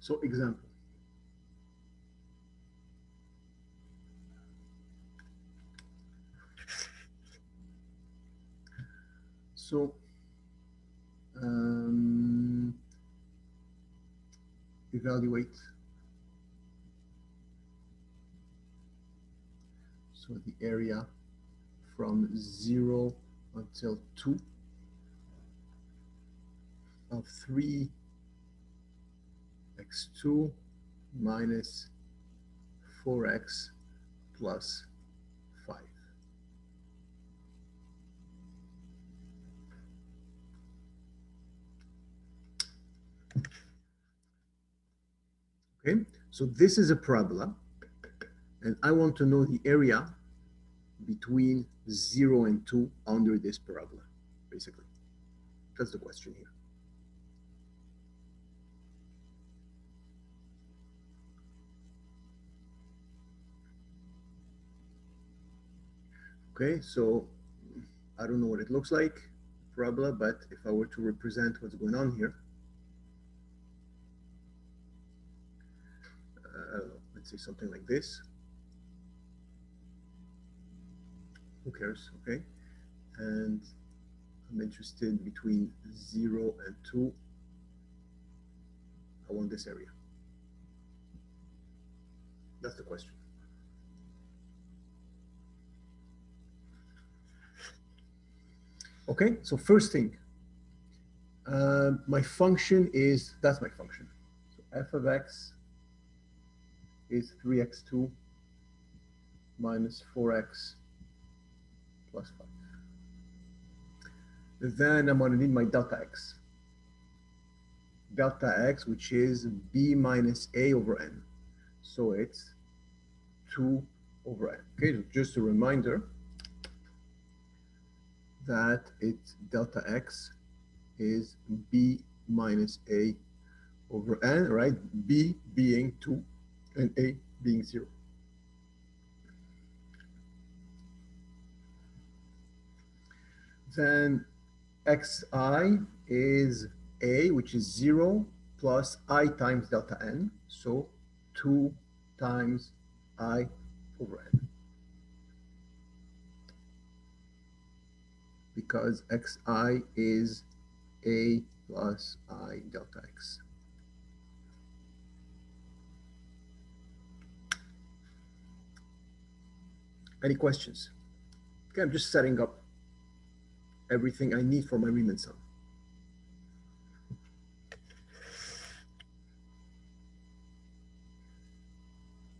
So example. So evaluate. So the area from 0 until 2 of 3x2 minus 4x plus 5. Okay, so this is a parabola, and I want to know the area between 0 and 2 under this parabola, basically. That's the question here. Okay, so I don't know what it looks like, parabola, but if I were to represent what's going on here, let's say something like this. Who cares, okay? And I'm interested between 0 and 2. I want this area. That's the question. Okay, so first thing, my function is, that's my function. So f of x is 3x2 minus 4x plus 5. Then I'm going to need my delta x. Delta x, which is b minus a over n. So it's 2 over n. Okay, so just a reminder that it's delta x is b minus a over n, right? B being 2 and a being 0. Then xi is a, which is 0 plus I times delta n, so 2 times I over n. Because xi is a plus I delta x. Any questions? Okay, I'm just setting up everything I need for my Riemann sum.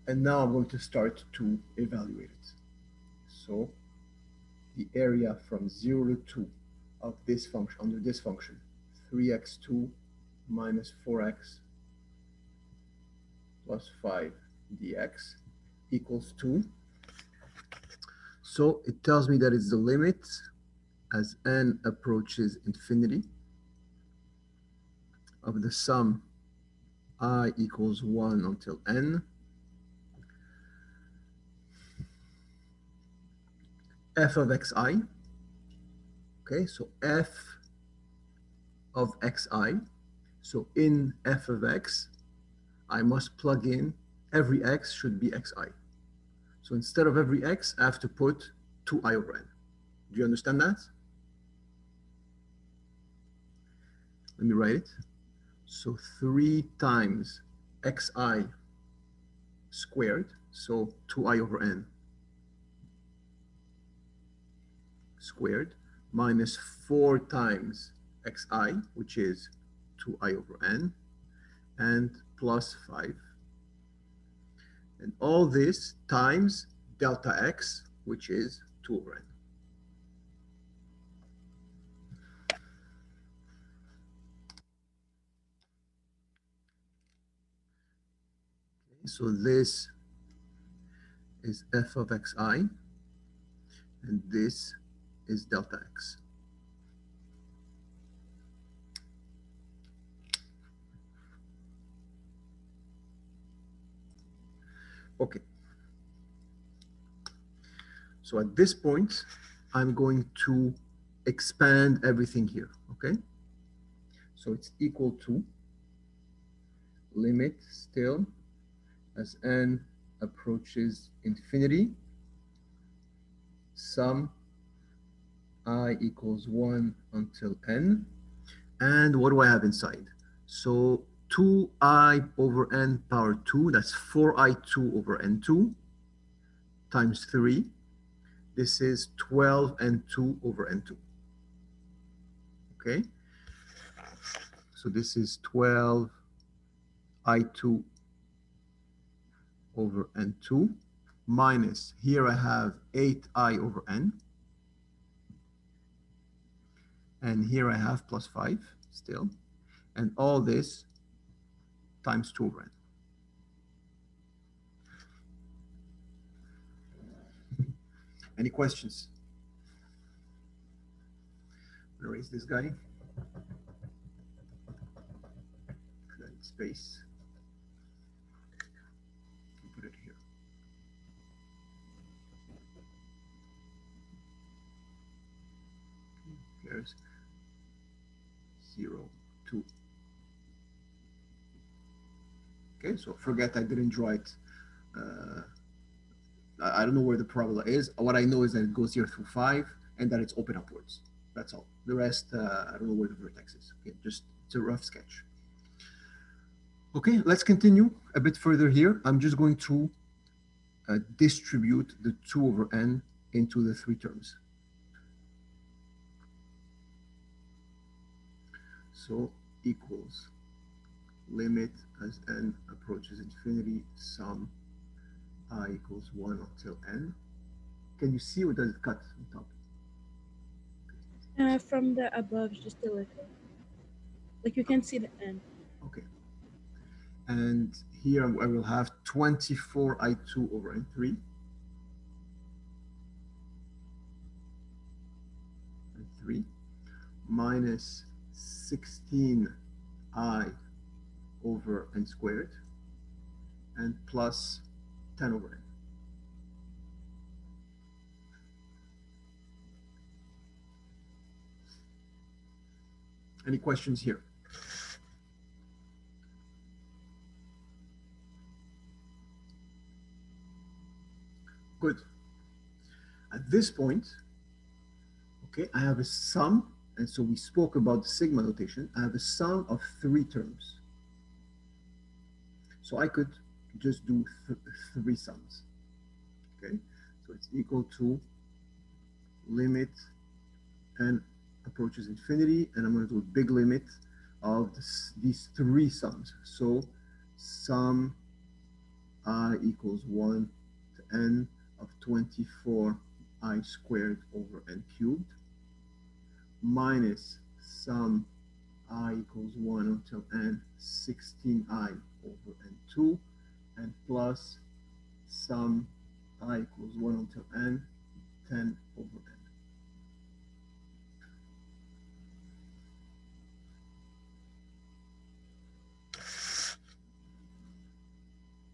And now I'm going to start to evaluate it. So the area from 0 to 2 of this function, under this function, 3x2 minus 4x plus 5 dx equals 2. So it tells me that it's the limit as n approaches infinity of the sum I equals 1 until n, f of xi. Okay, so f of xi. So in f of x, I must plug in every x should be xi. So instead of every x, I have to put 2i over n. Do you understand that? Let me write it. So 3 times xi squared, so 2i over n squared, minus 4 times xi, which is 2i over n, and plus 5. And all this times delta x, which is 2 over n. Okay, so this is f of xi, and this is delta x. Okay. So at this point, I'm going to expand everything here, okay? So it's equal to limit still as n approaches infinity, sum I equals 1 until n. And what do I have inside? So 2I over n power 2, that's 4I2 over n2 times 3. This is 12n2 over n2. Okay? So this is 12I2 over n2 minus, here I have 8I over n. And here I have plus 5 still. And all this times 2 over n. Any questions? I'm going to erase this guy. Space. Put it here. Here's 0, 2. Okay, so forget I didn't draw it. I don't know where the parabola is. What I know is that it goes here through 5 and that it's open upwards. That's all. The rest, I don't know where the vertex is. Okay, just it's a rough sketch. Okay, let's continue a bit further here. I'm just going to distribute the 2 over n into the 3 terms. So equals limit as n approaches infinity, sum I equals 1 until n. Can you see, or does it cut on top? From the above, just a little. Like you can see the end. Okay. And here I will have 24I2 over n3. And 3 minus 16I over n squared and plus 10 over n. Any questions here? Good. At this point, okay, I have a sum, and so we spoke about the sigma notation. I have a sum of 3 terms. So I could just do 3 sums. Okay, so it's equal to limit n approaches infinity, and I'm going to do a big limit of these 3 sums. So sum I equals 1 to n of 24I squared over n cubed minus sum I equals 1 until n 16I over n2 and plus sum I equals 1 until n 10 over n.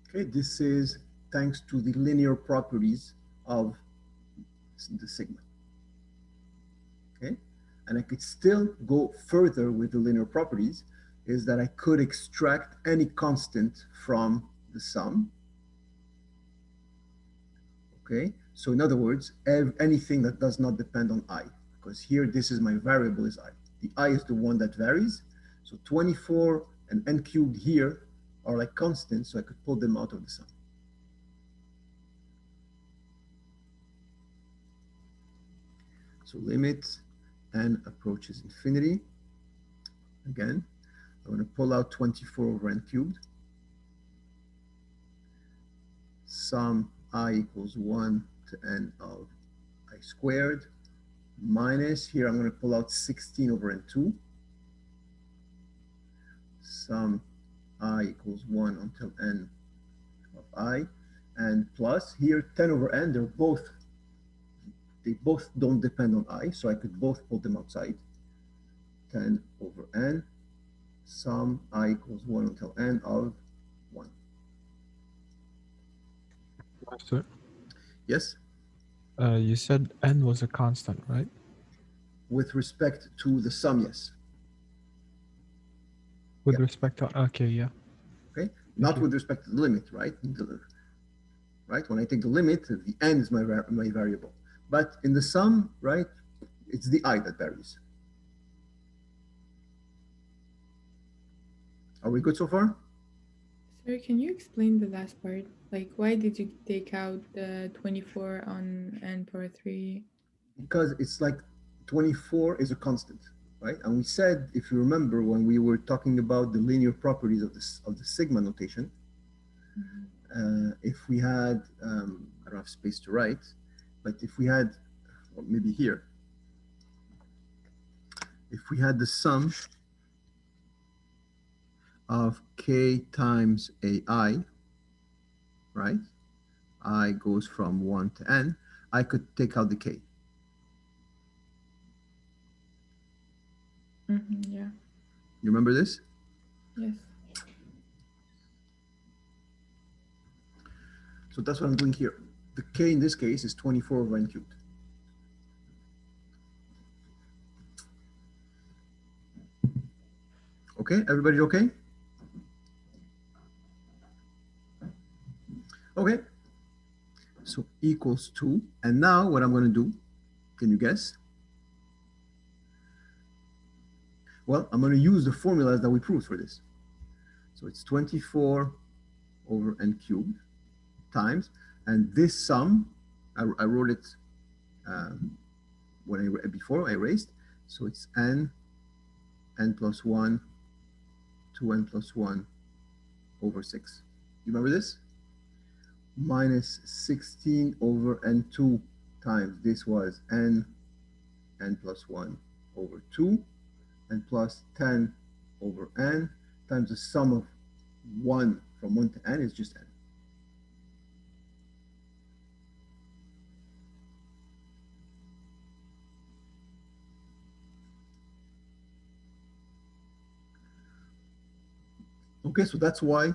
Okay, this is thanks to the linear properties of the sigma. Okay, and I could still go further with the linear properties, is that I could extract any constant from the sum. Okay, so in other words, anything that does not depend on I, because here this is my variable is I. The I is the one that varies. So 24 and n cubed here are like constants, so I could pull them out of the sum. So limit n approaches infinity. Again, I'm going to pull out 24 over n cubed. Sum I equals 1 to n of I squared minus, here I'm going to pull out 16 over n2. Sum I equals 1 until n of I, and plus here 10 over n, they both don't depend on I, so I could both pull them outside. 10 over n, sum I equals 1 until n of 1. Sir, Yes? you said n was a constant, right? With respect to the sum, yes. With Yeah. respect to, okay, yeah. Okay, not you. with respect to the limit, right? Right? When I take the limit, the n is my variable. But in the sum, right, it's the I that varies. Are we good so far? Sir, can you explain the last part? Like, why did you take out the 24 on n power 3? Because it's like 24 is a constant, right? And we said, if you remember, when we were talking about the linear properties of the sigma notation, Mhm. if we had, I don't have space to write, but if we had, or maybe here, if we had the sum of k times ai, right? I goes from 1 to n, I could take out the k. Yeah. You remember this? Yes. So that's what I'm doing here. The k in this case is 24 over n cubed. Okay, everybody okay? Okay, so equals 2. And now what I'm going to do, can you guess? Well, I'm going to use the formulas that we proved for this. So it's 24 over n cubed times, and this sum, I wrote it before I erased, so it's n plus 1, 2n plus 1 over 6. You remember this? Minus 16 over n2 times this was n plus 1 over 2, and plus 10 over n times the sum of 1 from 1 to n is just n. Okay, so that's why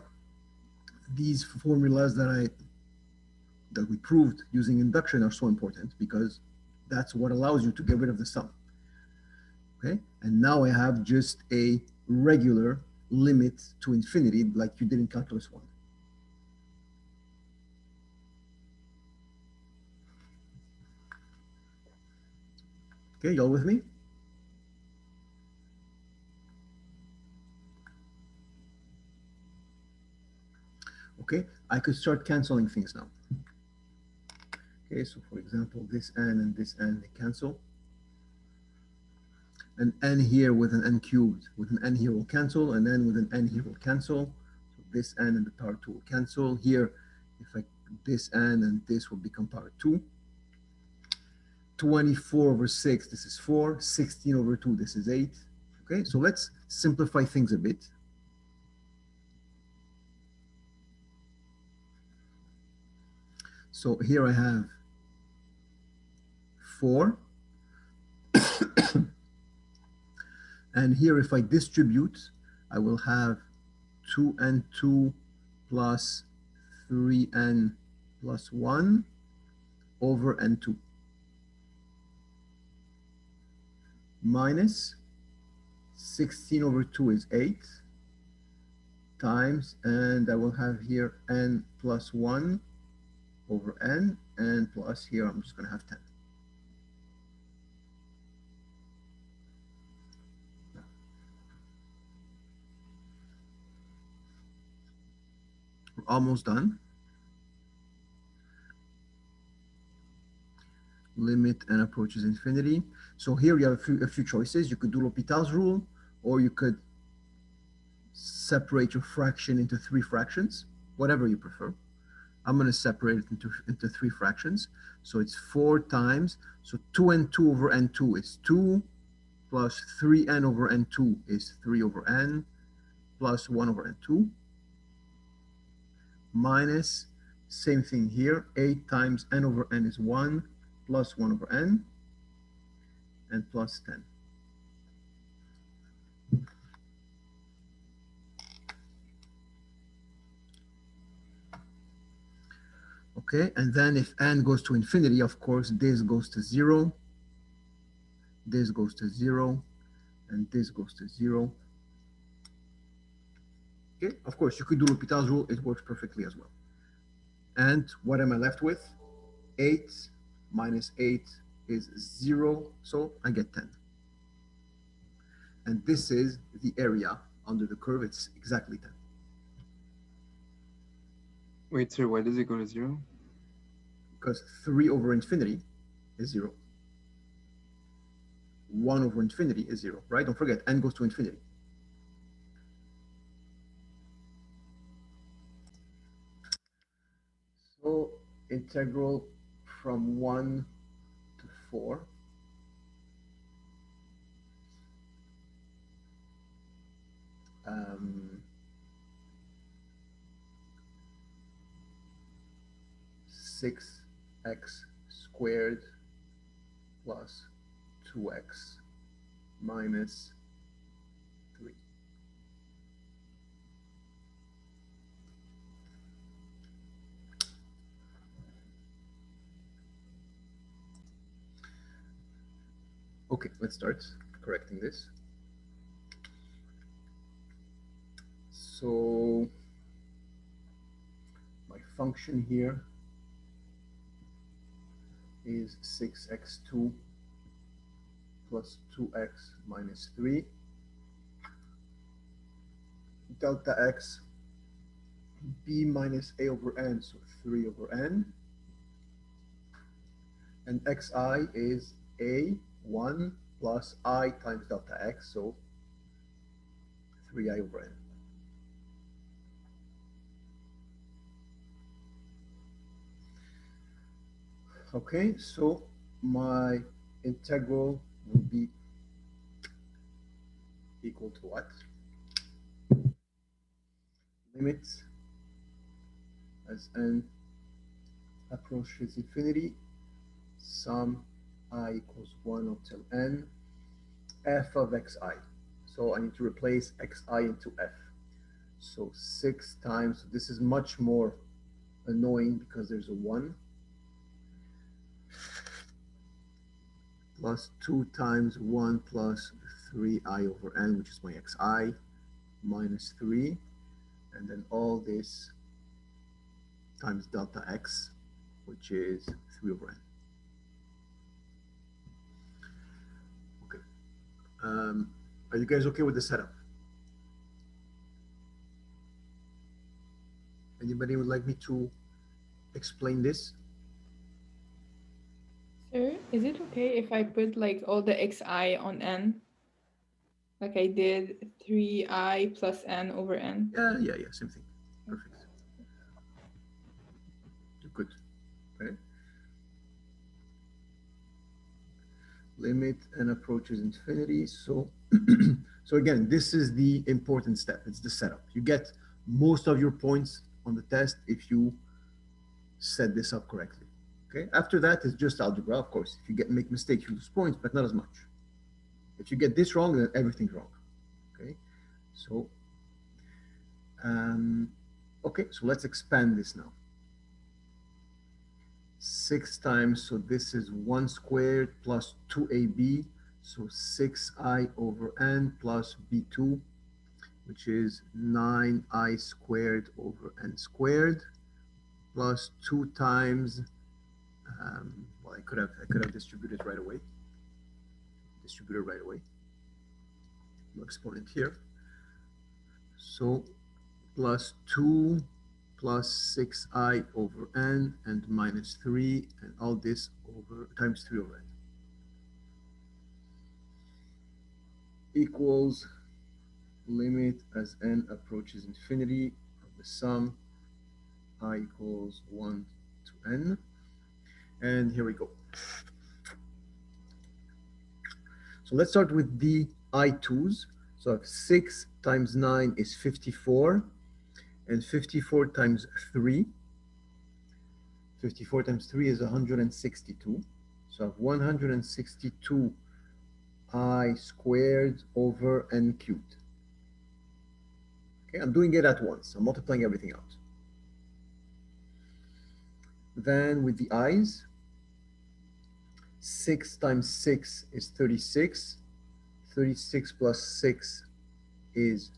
these formulas that we proved using induction are so important, because that's what allows you to get rid of the sum. Okay, and now I have just a regular limit to infinity like you did in calculus 1. Okay, y'all with me? Okay, I could start canceling things now. Okay, so for example, this n and this n, they cancel. An n here with an n cubed with an n here will cancel, and then with an n here will cancel. So this n and the power 2 will cancel. Here, if I this n and this will become power 2. 24 over 6, this is 4. 16 over 2, this is 8. Okay, so let's simplify things a bit. So here I have 4. And here, if I distribute, I will have 2n2 plus 3n plus 1 over n2 minus 16 over 2 is 8 times, and I will have here n plus 1 over n, and plus here I'm just going to have 10. We're almost done. Limit n approaches infinity. So here you have a few choices. You could do L'Hopital's rule, or you could separate your fraction into 3 fractions, whatever you prefer. I'm going to separate it into 3 fractions. So it's 4 times, so 2n2 over n2 is 2, plus 3n over n2 is 3 over n, plus 1 over n2, minus, same thing here, 8 times n over n is 1, plus 1 over n, and plus 10. Okay, and then if n goes to infinity, of course, this goes to 0, this goes to 0, and this goes to 0. Okay, of course, you could do L'Hopital's rule, it works perfectly as well. And what am I left with? 8 minus 8 is 0, so I get 10. And this is the area under the curve, it's exactly 10. Wait, sir, why does it go to 0? Because 3 over infinity is 0. 1 over infinity is 0, right? Don't forget, n goes to infinity. So integral from 1 to 4. Six x squared plus 2x minus 3. Okay, let's start correcting this. So my function here is 6x2 plus 2x minus 3. Delta x, b minus a over n, so 3 over n. And xi is a 1 plus I times delta x, so 3i over n. Okay, so my integral will be equal to what? Limit as n approaches infinity, sum I equals 1 until n, f of xi. So I need to replace xi into f. So 6 times, this is much more annoying because there's a 1, plus 2 times 1 plus 3i over n, which is my xi, minus 3, and then all this times delta x, which is 3 over n. Okay. Are you guys okay with the setup? Anybody would like me to explain this? Sir, is it okay if I put like all the xi on n? Like I did 3i plus n over n? Yeah, same thing. Perfect. Good. Okay. Limit n approaches infinity. So, so again, this is the important step. It's the setup. You get most of your points on the test if you set this up correctly. Okay. After that, it's just algebra. Of course, if you make mistakes, you lose points, but not as much. If you get this wrong, then everything's wrong. Okay. So, okay. So let's expand this now. 6 times, so this is 1 squared plus 2ab, so 6i over n plus b2, which is 9i squared over n squared, plus 2 times, well, I could have distributed right away. No exponent here. So plus 2 plus 6i over n and minus 3, and all this over times 3 over n equals limit as n approaches infinity of the sum I equals 1 to n. And here we go. So let's start with the I2s. So 6 times 9 is 54, and 54 times 3. 54 times 3 is 162. So I have 162 I squared over n cubed. Okay, I'm doing it at once. I'm multiplying everything out. Then with the i's, 6 times 6 is 36. 36 plus 6 is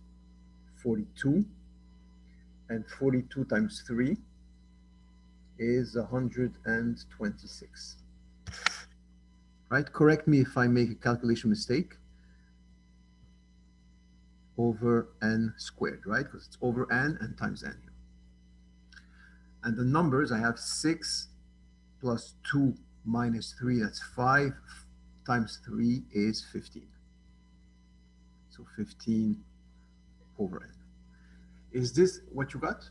42. and 42 times 3 is 126. Right? Correct me if I make a calculation mistake. Over n squared, right? Because it's over n and times n here. And the numbers, I have 6 plus 2 minus 3, that's 5, times 3 is 15. So 15 over n. Is this what you got?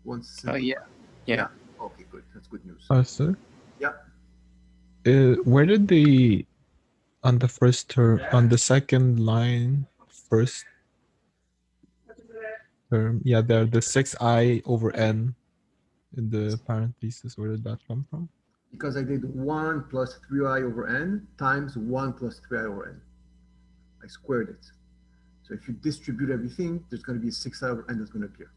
Once Yeah. Okay, good. That's good news. Sir? Yeah. Where did on the first term, on the second line, first term, yeah, the 6i over n in the parentheses, where did that come from? Because I did 1 plus 3i over n times 1 plus 3i over n. I squared it. So if you distribute everything, there's going to be a 6i over n that's going to appear.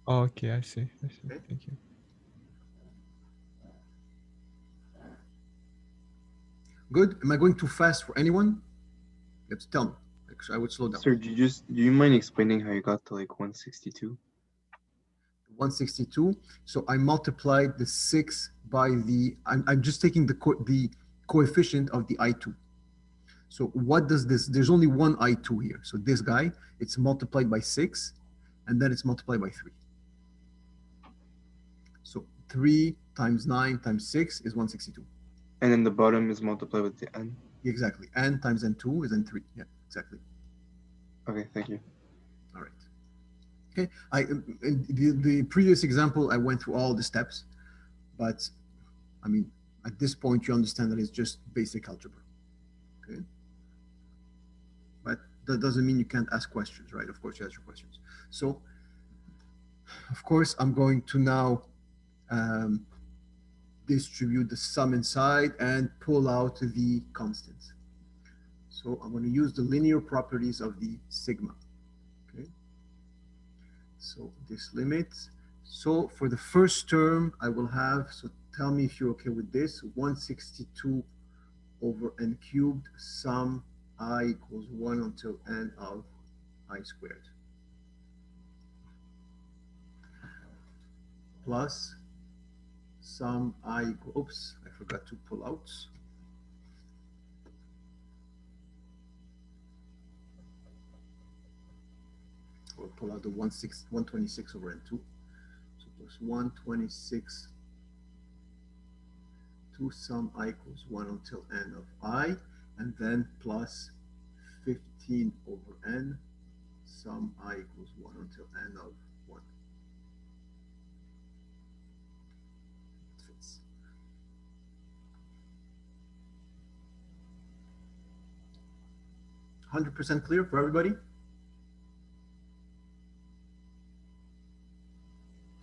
Oh, okay, I see. Okay. Thank you. Good. Am I going too fast for anyone? You have to tell me. Actually, I would slow down. Sir, do you mind explaining how you got to like 162? 162. So I multiplied the 6 by the, I'm just taking the coefficient of the I2. So what does this, there's only one I2 here. So this guy, it's multiplied by 6, and then it's multiplied by 3. So 3 times 9 times 6 is 162. And then the bottom is multiplied with the n? Exactly. N times N2 is N3. Yeah, exactly. Okay, thank you. All right. Okay. In the previous example, I went through all the steps, but I mean, at this point, you understand that it's just basic algebra. Okay. But that doesn't mean you can't ask questions, right? Of course, you ask your questions. So, of course, I'm going to now distribute the sum inside and pull out the constants. So I'm going to use the linear properties of the sigma. Okay. So this limit. So for the first term, I will have, so tell me if you're okay with this, 162 over n cubed, sum I equals 1 until n of I squared. Plus sum I equals, oops, I forgot to pull out. We'll pull out the 126 over n2. So plus 126 to sum I equals 1 until n of I, and then plus 15 over n, sum I equals 1 until n of 1. It fits. %100% clear for everybody?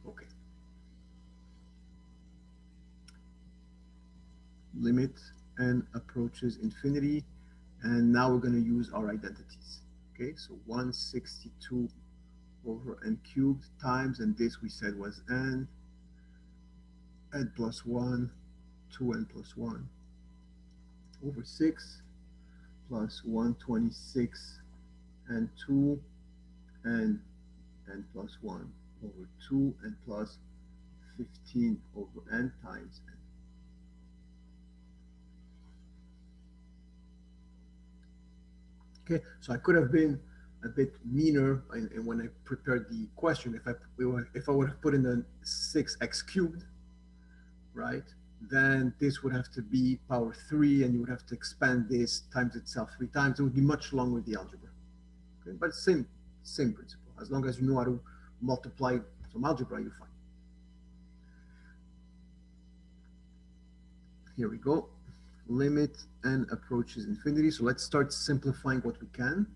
Okay. Limit n approaches infinity, and now we're going to use our identities. Okay, so 162 over n cubed times, and this we said was n plus 1, 2n plus 1 over 6 plus 126 and 2 and n plus 1 over 2 and plus 15 over n times n. Okay, so I could have been a bit meaner when I prepared the question. If I would have put in the 6x cubed, right, then this would have to be power 3, and you would have to expand this times itself 3 times. It would be much longer, the algebra. Okay, but same principle. As long as you know how to multiply some algebra, you're fine. Here we go. Limit n approaches infinity. So let's start simplifying what we can.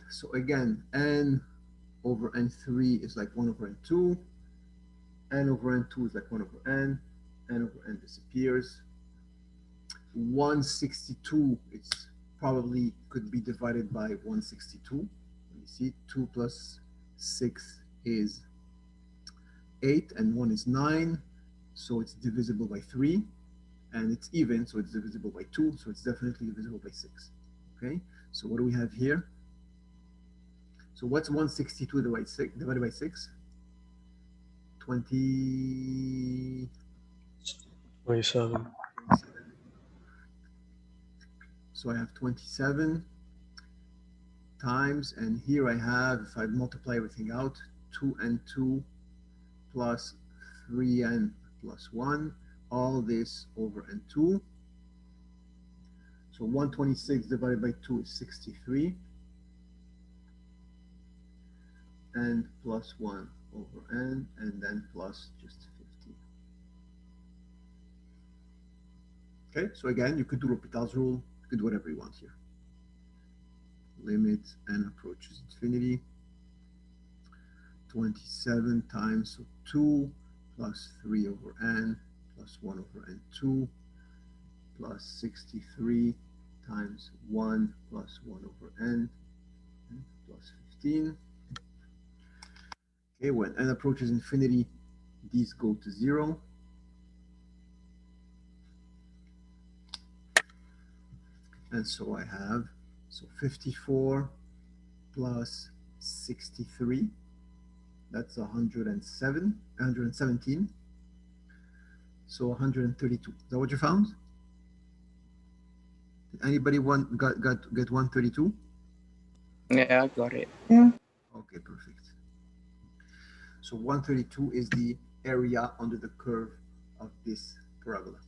So again, n over n3 is like 1 over n2. N over n2 is like 1 over n. N over n disappears. 162, it's probably could be divided by 162. Let me see, 2 plus 6 is 8, and 1 is 9. So it's divisible by 3, and it's even, so it's divisible by 2, so it's definitely divisible by 6. Okay, so what do we have here? So what's 162 divided by 6? 20. 27. So I have 27 times, and here I have, if I multiply everything out, 2n2 plus 3n plus 1, all this over n2. So 126 divided by 2 is 63, n plus 1 over n, and then plus just 15. Okay, so again, you could do L'Hopital's rule, you could do whatever you want here. Limit n approaches infinity. 27 times, so 2 plus 3 over n plus 1 over n2 plus 63 times 1 plus 1 over n plus 15. Okay, when n approaches infinity, these go to 0. And so I have, so 54 plus 63, that's 117. So 132. Is that what you found? Did anybody get 132? Yeah, I got it. Okay, perfect. So 132 is the area under the curve of this parabola.